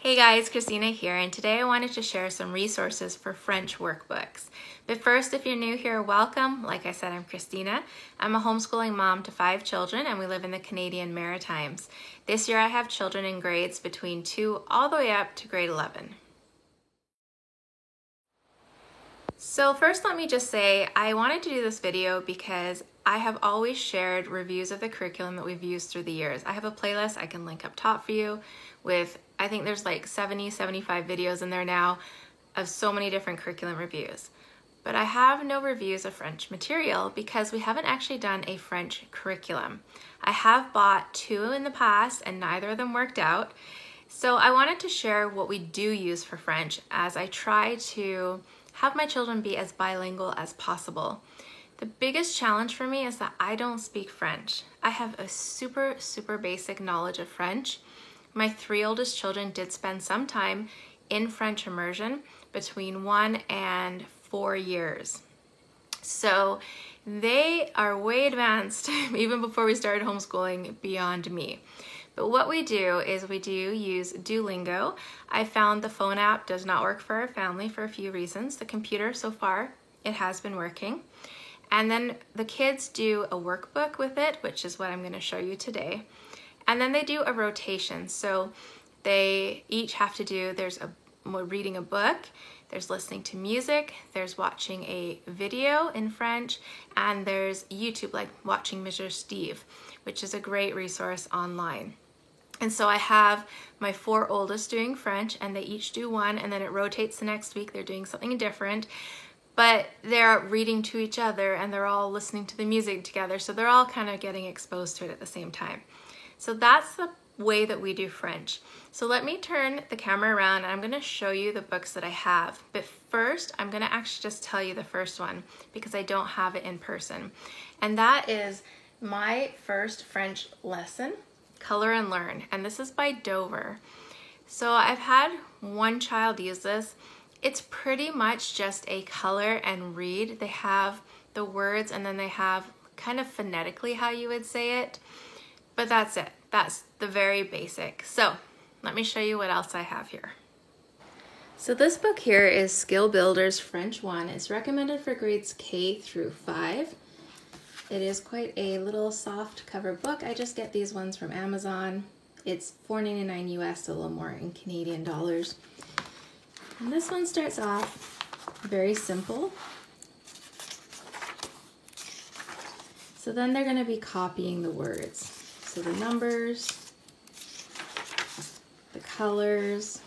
Hey guys, Christina here, and today I wanted to share some resources for French workbooks. But first, if you're new here, welcome. Like I said, I'm Christina. I'm a homeschooling mom to 5 children, and we live in the Canadian Maritimes. This year I have children in grades between 2 all the way up to grade 11. So first, let me just say I wanted to do this video because I have always shared reviews of the curriculum that we've used through the years. I have a playlist I can link up top for you with, I think there's like 75 videos in there now of so many different curriculum reviews. But I have no reviews of French material because we haven't actually done a French curriculum. I have bought 2 in the past and neither of them worked out. So I wanted to share what we do use for French as I try to have my children be as bilingual as possible. The biggest challenge for me is that I don't speak French. I have a super basic knowledge of French. My 3 oldest children did spend some time in French immersion between 1 and 4 years. So they are way advanced even before we started homeschooling beyond me. But what we do is we do use Duolingo. I found the phone app does not work for our family for a few reasons. The computer, so far, it has been working. And then the kids do a workbook with it, which is what I'm going to show you today. And then they do a rotation. So they each have to do, there's reading a book, there's listening to music, there's watching a video in French, and there's YouTube, like watching Monsieur Steve, which is a great resource online. And so I have my 4 oldest doing French, and they each do one, and then it rotates the next week. They're doing something different, but they're reading to each other, and they're all listening to the music together, so they're all kind of getting exposed to it at the same time. So that's the way that we do French. So let me turn the camera around, and I'm going to show you the books that I have. But first, I'm going to actually just tell you the first one because I don't have it in person. And that is My First French Lesson, Color and Learn, and this is by Dover. So I've had one child use this. It's pretty much just a color and read. They have the words and then they have kind of phonetically how you would say it, but that's it. That's the very basic. So let me show you what else I have here. So this book here is Skill Builders French 1. It's recommended for grades K through 5. It is quite a little soft cover book. I just get these ones from Amazon. It's $4.99 US, so a little more in Canadian dollars. And this one starts off very simple. So then they're going to be copying the words. So the numbers, the colors,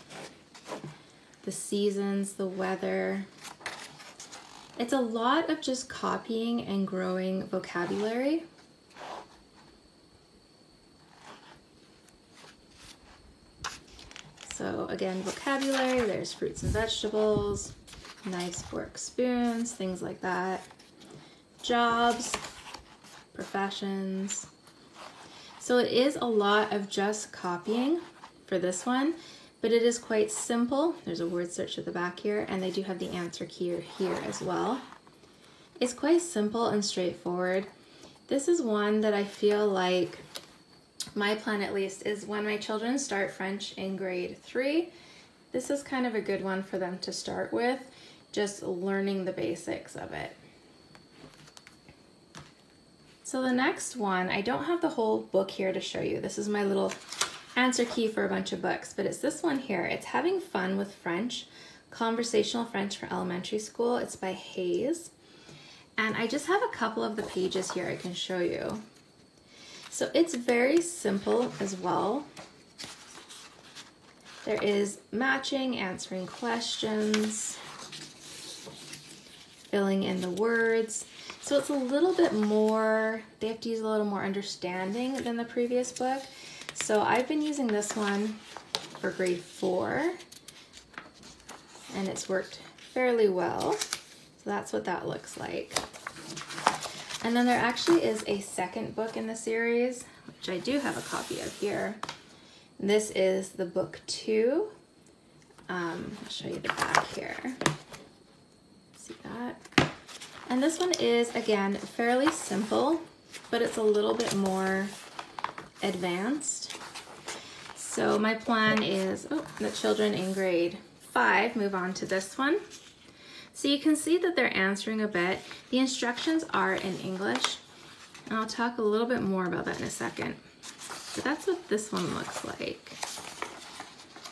the seasons, the weather. It's a lot of just copying and growing vocabulary. So again, vocabulary, there's fruits and vegetables, knives, forks, spoons, things like that. Jobs, professions. So it is a lot of just copying for this one, but it is quite simple. There's a word search at the back here, and they do have the answer key here as well. It's quite simple and straightforward. This is one that I feel like my plan, at least, is when my children start French in grade 3. This is kind of a good one for them to start with, just learning the basics of it. So the next one, I don't have the whole book here to show you. This is my little answer key for a bunch of books, but it's this one here. It's Having Fun with French, Conversational French for Elementary School. It's by Hayes. And I just have a couple of the pages here I can show you. So it's very simple as well. There is matching, answering questions, filling in the words. So it's a little bit more, they have to use a little more understanding than the previous book. So I've been using this one for grade 4, and it's worked fairly well. So that's what that looks like. And then there actually is a second book in the series, which I do have a copy of here. This is the book 2. I'll show you the back here. See that? And this one is, again, fairly simple, but it's a little bit more advanced. So my plan is, the children in grade 5 move on to this one. So you can see that they're answering a bit. The instructions are in English, and I'll talk a little bit more about that in a second. But that's what this one looks like.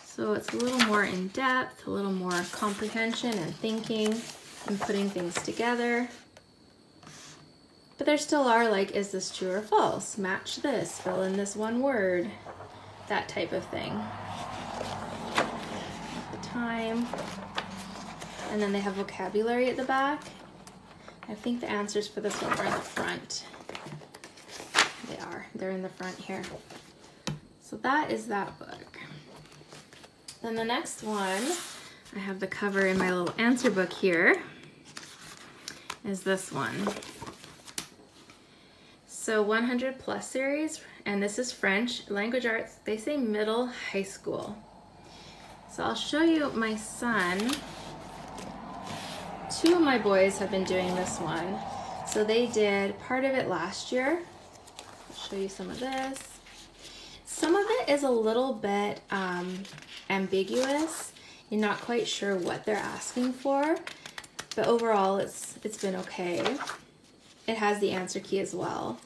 So it's a little more in depth, a little more comprehension and thinking and putting things together. But there still are like, is this true or false? Match this, fill in this one word, that type of thing. The time. And then they have vocabulary at the back. I think the answers for this one are in the front. They are, they're in the front here. So that is that book. Then the next one, I have the cover in my little answer book here, is this one. So 100 Plus series, and this is French, language arts, they say middle high school. So I'll show you my son. 2 of my boys have been doing this one. So they did part of it last year. I'll show you some of this. Some of it is a little bit ambiguous. You're not quite sure what they're asking for, but overall it's been okay. It has the answer key as well.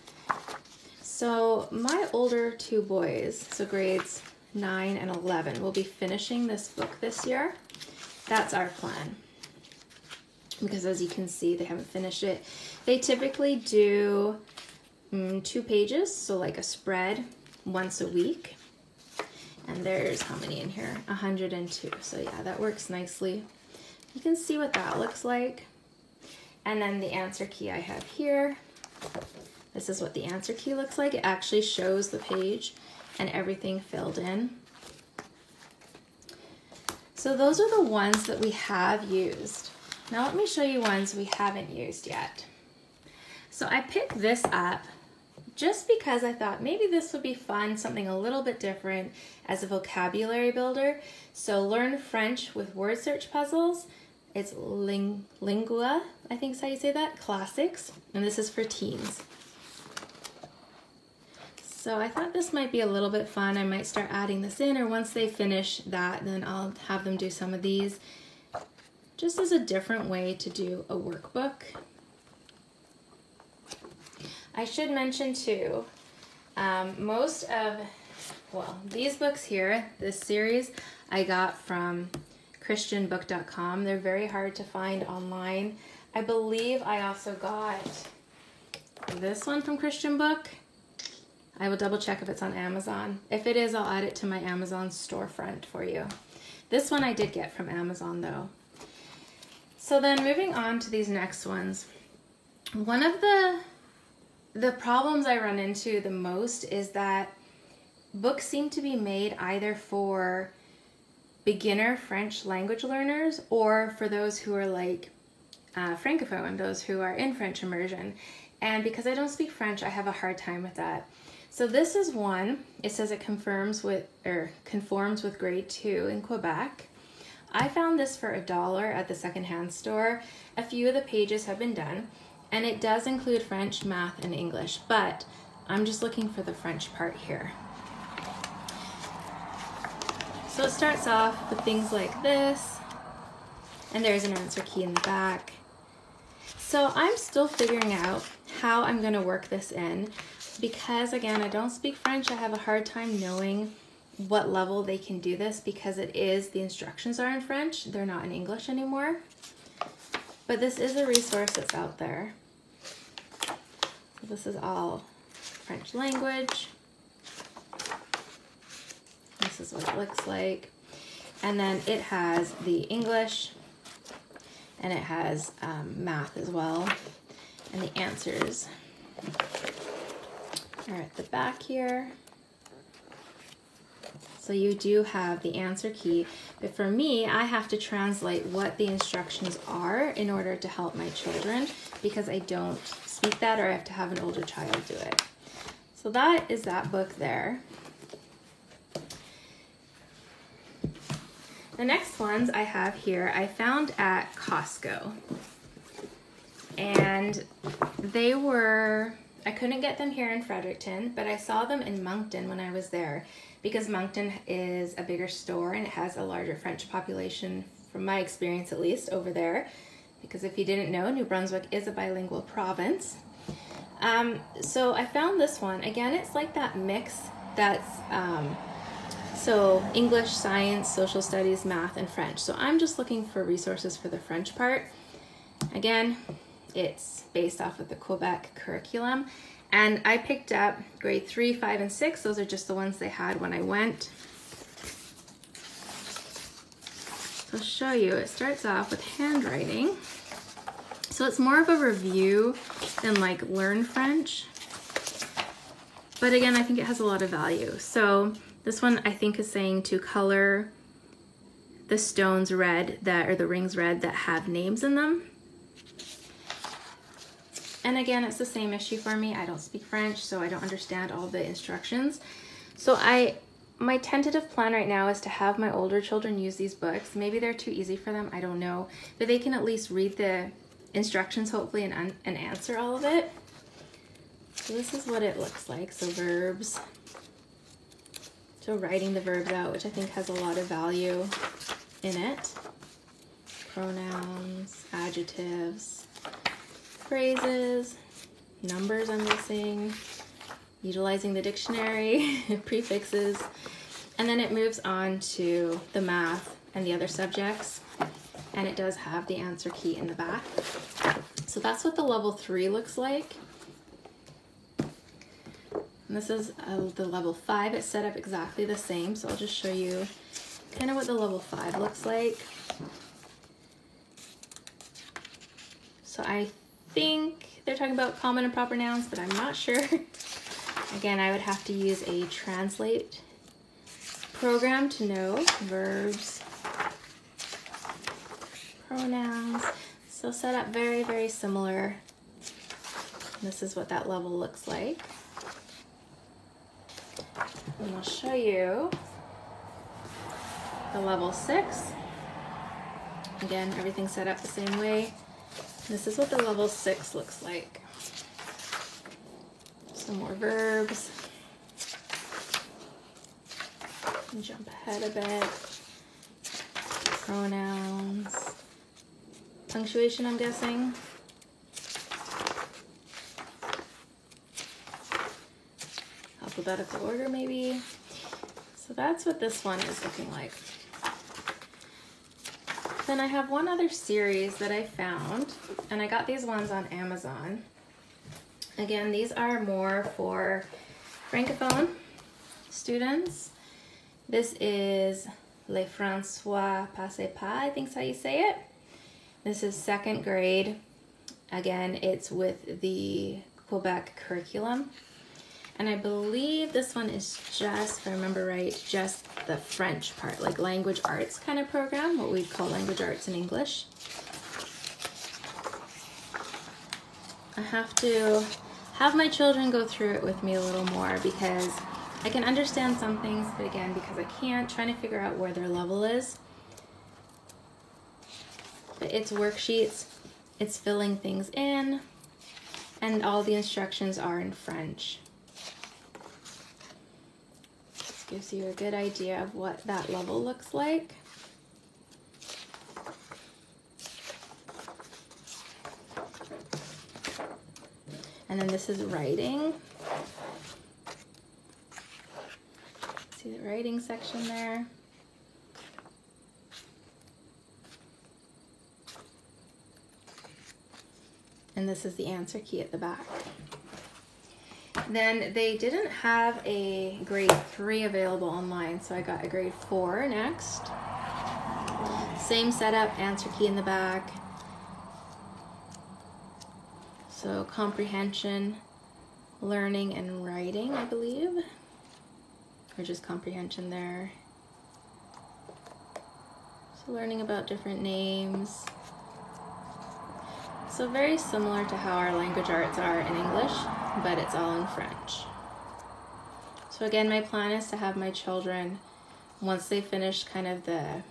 So my older 2 boys, so grades 9 and 11, will be finishing this book this year. That's our plan. Because as you can see, they haven't finished it. They typically do 2 pages, so like a spread once a week. And there's how many in here? 102. So yeah, that works nicely. You can see what that looks like. And then the answer key I have here. This is what the answer key looks like. It actually shows the page and everything filled in. So those are the ones that we have used. Now let me show you ones we haven't used yet. So I picked this up just because I thought maybe this would be fun, something a little bit different as a vocabulary builder. So Learn French with Word Search Puzzles. It's Lingua, I think is how you say that, Classics, and this is for teens. So I thought this might be a little bit fun. I might start adding this in, or once they finish that, then I'll have them do some of these, just as a different way to do a workbook. I should mention too, most of, well, these books here, this series, I got from christianbook.com. They're very hard to find online. I believe I also got this one from Christian Book. I will double check if it's on Amazon. If it is, I'll add it to my Amazon storefront for you. This one I did get from Amazon though. So then moving on to these next ones. One of the problems I run into the most is that books seem to be made either for beginner French language learners or for those who are like Francophone, those who are in French immersion. And because I don't speak French, I have a hard time with that. So this is one. It says it conforms with grade 2 in Quebec. I found this for $1 at the secondhand store. A few of the pages have been done, and it does include French, math, and English, but I'm just looking for the French part here. So it starts off with things like this, and there's an answer key in the back. So I'm still figuring out how I'm going to work this in, because again, I don't speak French. I have a hard time knowing what level they can do this because the instructions are in French. They're not in English anymore. But this is a resource that's out there. So this is all French language. This is what it looks like. And then it has the English, and it has math as well, and the answers are at the back here. So you do have the answer key, but for me, I have to translate what the instructions are in order to help my children because I don't speak that, or I have to have an older child do it. So that is that book there. The next ones I have here, I found at Costco. And they were I couldn't get them here in Fredericton, but I saw them in Moncton when I was there, because Moncton is a bigger store and it has a larger French population, from my experience at least, over there. Because if you didn't know, New Brunswick is a bilingual province. So I found this one. Again, it's like that mix that's so English, science, social studies, math, and French. So I'm just looking for resources for the French part. Again, it's based off of the Quebec curriculum. And I picked up grade 3, 5, and 6. Those are just the ones they had when I went. So I'll show you. It starts off with handwriting. So it's more of a review than like Learn French. But again, I think it has a lot of value. So this one I think is saying to color the stones red, or the rings red that have names in them. And again, it's the same issue for me. I don't speak French, so I don't understand all the instructions. So my tentative plan right now is to have my older children use these books. Maybe they're too easy for them, I don't know. But they can at least read the instructions, hopefully, and answer all of it. So this is what it looks like. So verbs. So writing the verbs out, which I think has a lot of value in it. Pronouns, adjectives, phrases, numbers I'm missing, utilizing the dictionary, prefixes, and then it moves on to the math and the other subjects, and it does have the answer key in the back. So that's what the level 3 looks like. And this is the level 5. It's set up exactly the same, so I'll just show you kind of what the level 5 looks like. So I think they're talking about common and proper nouns, but I'm not sure. Again, I would have to use a translate program to know verbs, pronouns. So set up very, very similar. This is what that level looks like. And I'll show you the level 6. Again, everything's set up the same way. This is what the level 6 looks like. Some more verbs. Jump ahead a bit. Pronouns. Punctuation, I'm guessing. Alphabetical order, maybe. So that's what this one is looking like. Then I have one other series that I found, and I got these ones on Amazon. Again, these are more for Francophone students. This is Les François Passe Pas, I think is how you say it. This is 2nd grade. Again, it's with the Quebec curriculum. And I believe this one is just, if I remember right, just the French part, like language arts kind of program, what we'd call language arts in English. I have to have my children go through it with me a little more, because I can understand some things, but again, because I can't, trying to figure out where their level is. But it's worksheets, it's filling things in, and all the instructions are in French. This gives you a good idea of what that level looks like. And then this is writing. See the writing section there. And this is the answer key at the back. Then they didn't have a grade 3 available online, so I got a grade 4 next. Same setup, answer key in the back. So comprehension, learning, and writing, I believe. Or just comprehension there. So learning about different names. So very similar to how our language arts are in English, but it's all in French. So again, my plan is to have my children, once they finish kind of the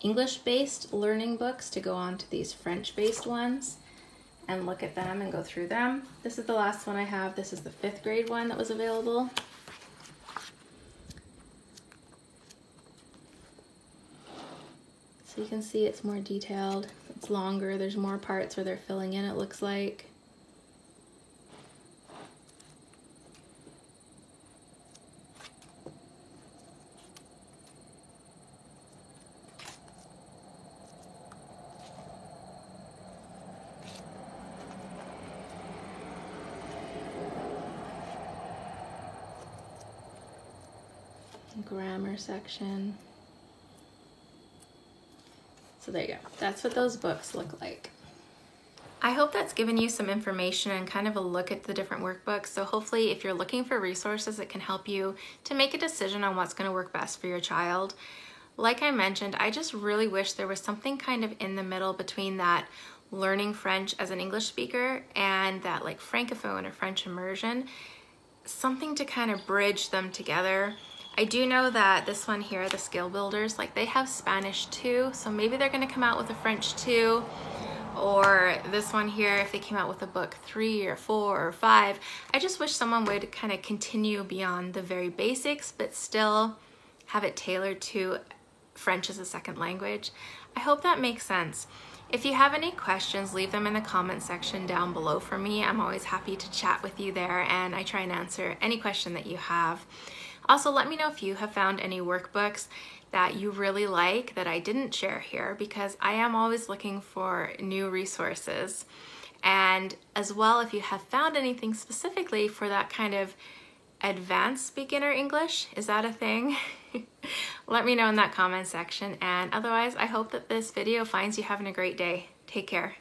English-based learning books, to go on to these French-based ones. and look at them and go through them. This is the last one I have. This is the 5th grade one that was available. So you can see it's more detailed, it's longer, there's more parts where they're filling in, it looks like. Grammar section. So there you go. That's what those books look like. I hope that's given you some information and kind of a look at the different workbooks. So hopefully if you're looking for resources, it can help you to make a decision on what's going to work best for your child. Like I mentioned, I just really wish there was something kind of in the middle between that learning French as an English speaker and that like Francophone or French immersion, something to kind of bridge them together. I do know that this one here, the Skill Builders, like they have Spanish too, so maybe they're gonna come out with a French too, or this one here, if they came out with a book 3 or 4 or 5, I just wish someone would kind of continue beyond the very basics, but still have it tailored to French as a second language. I hope that makes sense. If you have any questions, leave them in the comment section down below for me. I'm always happy to chat with you there, and I try and answer any question that you have. Also, let me know if you have found any workbooks that you really like that I didn't share here, because I am always looking for new resources. And as well, if you have found anything specifically for that kind of advanced beginner English, is that a thing? Let me know in that comment section. And otherwise, I hope that this video finds you having a great day. Take care.